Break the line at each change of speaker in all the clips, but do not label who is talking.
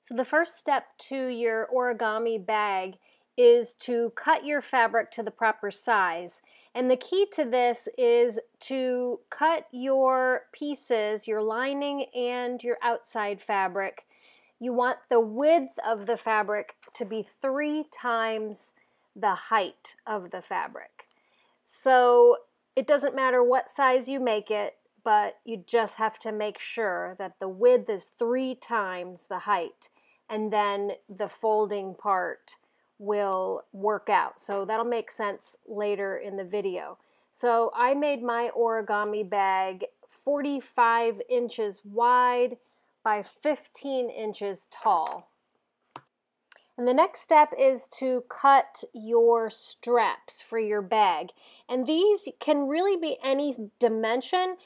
So the first step to your origami bag is to cut your fabric to the proper size. And the key to this is to cut your pieces, your lining and your outside fabric. You want the width of the fabric to be 3 times the height of the fabric. So it doesn't matter what size you make it, but you just have to make sure that the width is 3 times the height, and then the folding part will work out. So that'll make sense later in the video. So I made my origami bag 45 inches wide by 15 inches tall. And the next step is to cut your straps for your bag. And these can really be any dimension,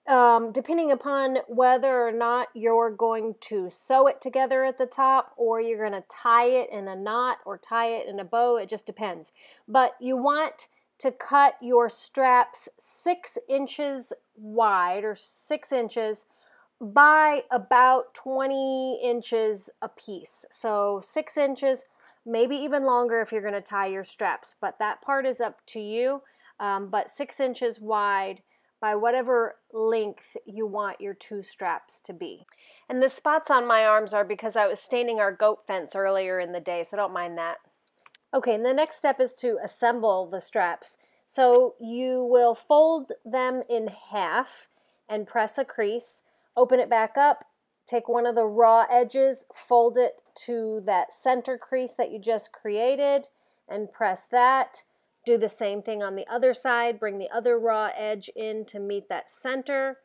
depending upon whether or not you're going to sew it together at the top, or you're going to tie it in a knot or tie it in a bow. It just depends. But you want to cut your straps 6 inches wide, or 6 inches by about 20 inches a piece. So 6 inches, maybe even longer if you're going to tie your straps, but that part is up to you. But 6 inches wide by whatever length you want your 2 straps to be. And the spots on my arms are because I was staining our goat fence earlier in the day, so don't mind that. Okay, and the next step is to assemble the straps. So you will fold them in half and press a crease. Open it back up, take one of the raw edges, fold it to that center crease that you just created, and press that. Do the same thing on the other side, bring the other raw edge in to meet that center,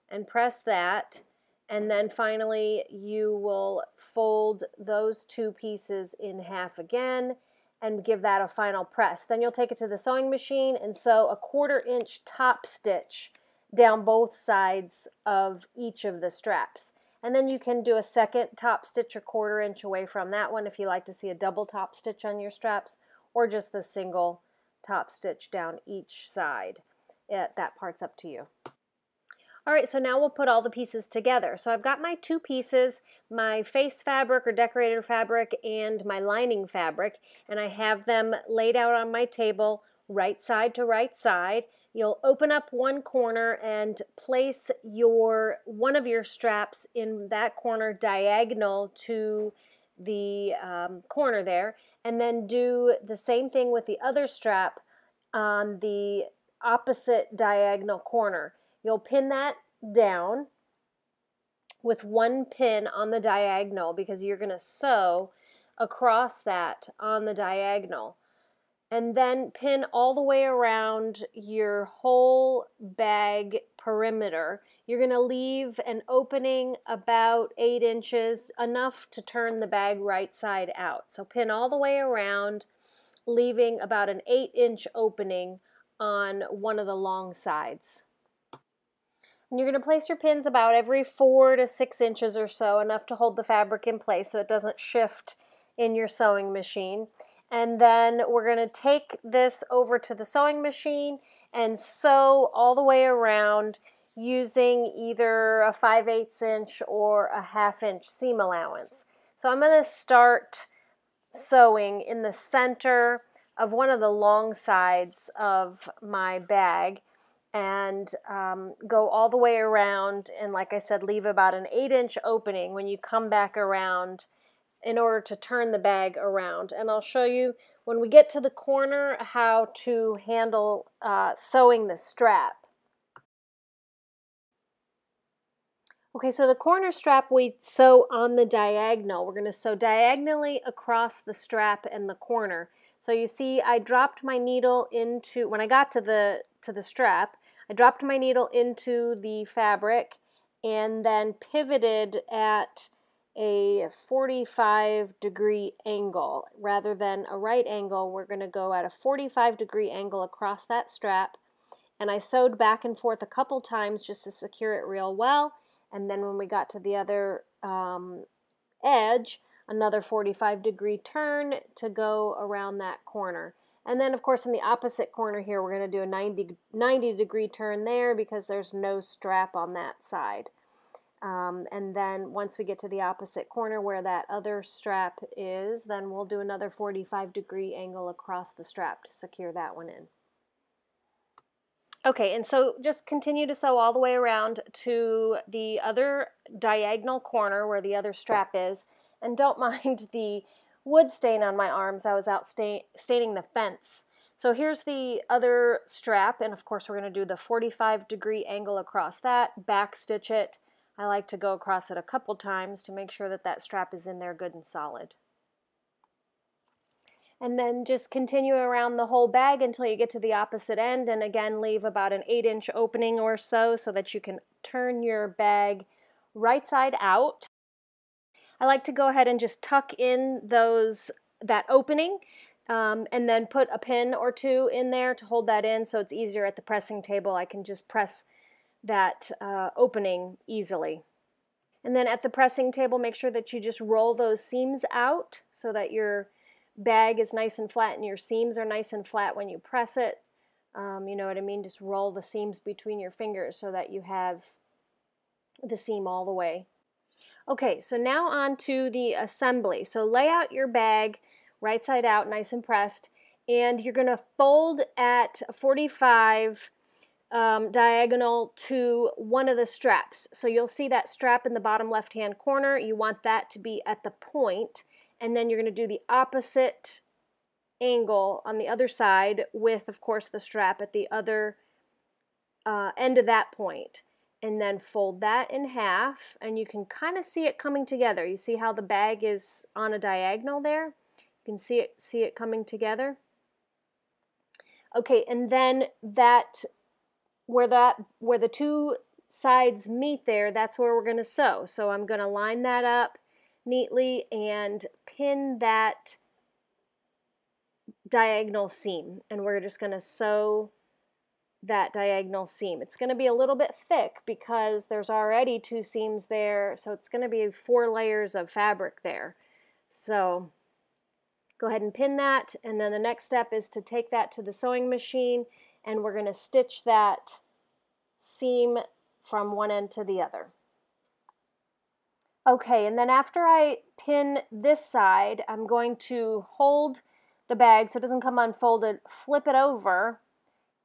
and press that. And then finally, you will fold those 2 pieces in half again, and give that a final press. Then you'll take it to the sewing machine and sew a 1/4 inch top stitch down both sides of each of the straps. And then you can do a second top stitch a 1/4 inch away from that one if you like to see a double top stitch on your straps, or just the single top stitch down each side. That part's up to you. All right, so now we'll put all the pieces together. So I've got my 2 pieces, my face fabric or decorator fabric and my lining fabric, and I have them laid out on my table, right side to right side. You'll open up one corner and place one of your straps in that corner diagonal to the corner there, and then do the same thing with the other strap on the opposite diagonal corner. You'll pin that down with 1 pin on the diagonal because you're going to sew across that on the diagonal. And then pin all the way around your whole bag perimeter. You're going to leave an opening about 8 inches, enough to turn the bag right side out. So pin all the way around, leaving about an 8-inch opening on one of the long sides. And you're going to place your pins about every 4 to 6 inches or so, enough to hold the fabric in place so it doesn't shift in your sewing machine. And then we're going to take this over to the sewing machine and sew all the way around using either a 5/8 inch or a 1/2 inch seam allowance. So I'm going to start sewing in the center of one of the long sides of my bag and go all the way around, and like I said, leave about an 8-inch opening when you come back around in order to turn the bag around. And I'll show you when we get to the corner how to handle sewing the strap. Okay, so the corner strap we sew on the diagonal. We're going to sew diagonally across the strap and the corner. So you see I dropped my needle into, when I got to the strap, I dropped my needle into the fabric and then pivoted at a 45-degree angle. Rather than a right angle, we're going to go at a 45-degree angle across that strap. And I sewed back and forth a couple times just to secure it real well. And then when we got to the other edge, another 45-degree turn to go around that corner. And then, of course, in the opposite corner here, we're going to do a 90-degree turn there because there's no strap on that side. And then once we get to the opposite corner where that other strap is, then we'll do another 45-degree angle across the strap to secure that one in. Okay, and so just continue to sew all the way around to the other diagonal corner where the other strap is. And don't mind the wood stain on my arms. I was out staining the fence. So here's the other strap, and of course we're going to do the 45-degree angle across that, back stitch it. I like to go across it a couple times to make sure that that strap is in there good and solid. And then just continue around the whole bag until you get to the opposite end, and again leave about an 8-inch opening or so that you can turn your bag right side out. I like to go ahead and just tuck in that opening and then put a pin or two in there to hold that in so it's easier at the pressing table. I can just press that opening easily. And then at the pressing table, make sure that you just roll those seams out so that your bag is nice and flat and your seams are nice and flat when you press it. You know what I mean? Just roll the seams between your fingers so that you have the seam all the way. Okay, so now on to the assembly. So lay out your bag right side out, nice and pressed, and you're going to fold at 45 diagonal to one of the straps. So you'll see that strap in the bottom left-hand corner. You want that to be at the point, and then you're going to do the opposite angle on the other side with, of course, the strap at the other end of that point. And then fold that in half, and you can kind of see it coming together. You see how the bag is on a diagonal there? You can see it coming together. Okay, and then where the two sides meet there, that's where we're going to sew. So I'm going to line that up neatly and pin that diagonal seam, and we're just going to sew that diagonal seam. It's going to be a little bit thick because there's already two seams there, so it's going to be 4 layers of fabric there. So go ahead and pin that, and then the next step is to take that to the sewing machine, and we're going to stitch that seam from one end to the other. Okay, and then after I pin this side, I'm going to hold the bag so it doesn't come unfolded, flip it over,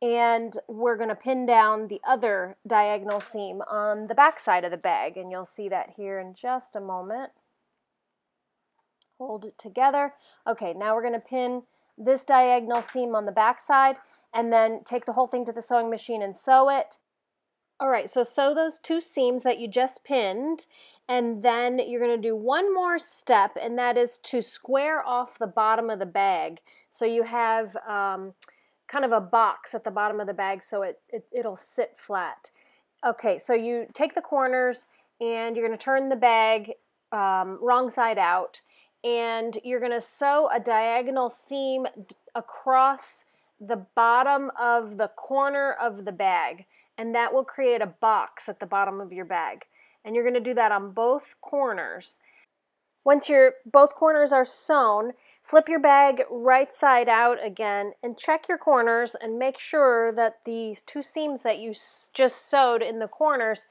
and we're going to pin down the other diagonal seam on the back side of the bag, and you'll see that here in just a moment. Hold it together. Okay, now we're going to pin this diagonal seam on the back side, and then take the whole thing to the sewing machine and sew it. All right, so sew those 2 seams that you just pinned, and then you're going to do one more step, and that is to square off the bottom of the bag. So you have kind of a box at the bottom of the bag so it'll sit flat. Okay, so you take the corners and you're going to turn the bag wrong side out, and you're going to sew a diagonal seam across the bottom of the corner of the bag, and that will create a box at the bottom of your bag. And you're going to do that on both corners. Once both corners are sewn, flip your bag right side out again and check your corners and make sure that the 2 seams that you just sewed in the corners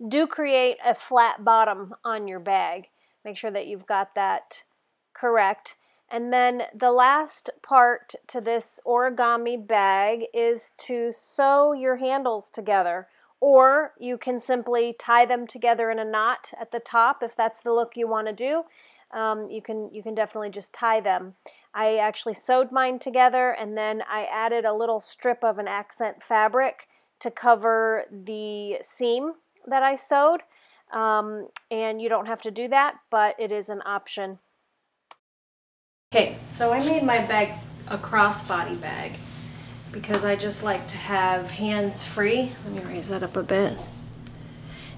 do create a flat bottom on your bag. Make sure that you've got that correct. And then the last part to this origami bag is to sew your handles together, or you can simply tie them together in a knot at the top if that's the look you want to do. You can definitely just tie them. I actually sewed mine together, and then I added a little strip of an accent fabric to cover the seam that I sewed. And you don't have to do that, but it is an option. Okay, so I made my bag a crossbody bag because I just like to have hands free. Let me raise that up a bit.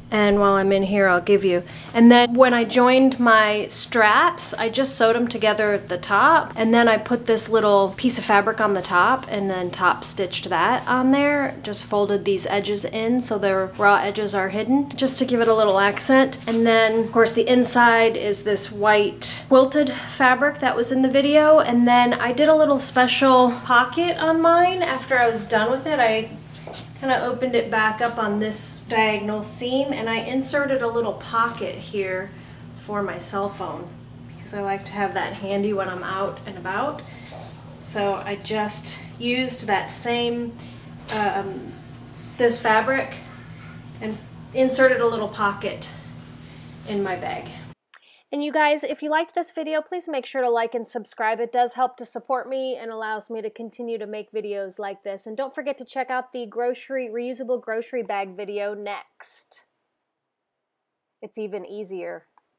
And while I'm in here, I'll give you. And then when I joined my straps, I just sewed them together at the top, and then I put this little piece of fabric on the top and then top stitched that on there. Just folded these edges in so their raw edges are hidden, just to give it a little accent. And then, of course, the inside is this white quilted fabric that was in the video. And then I did a little special pocket on mine after I was done with it. I kind of opened it back up on this diagonal seam, and I inserted a little pocket here for my cell phone because I like to have that handy when I'm out and about. So I just used that same this fabric and inserted a little pocket in my bag. And you guys, if you liked this video, please make sure to like and subscribe. It does help to support me and allows me to continue to make videos like this. And don't forget to check out the reusable grocery bag video next. It's even easier.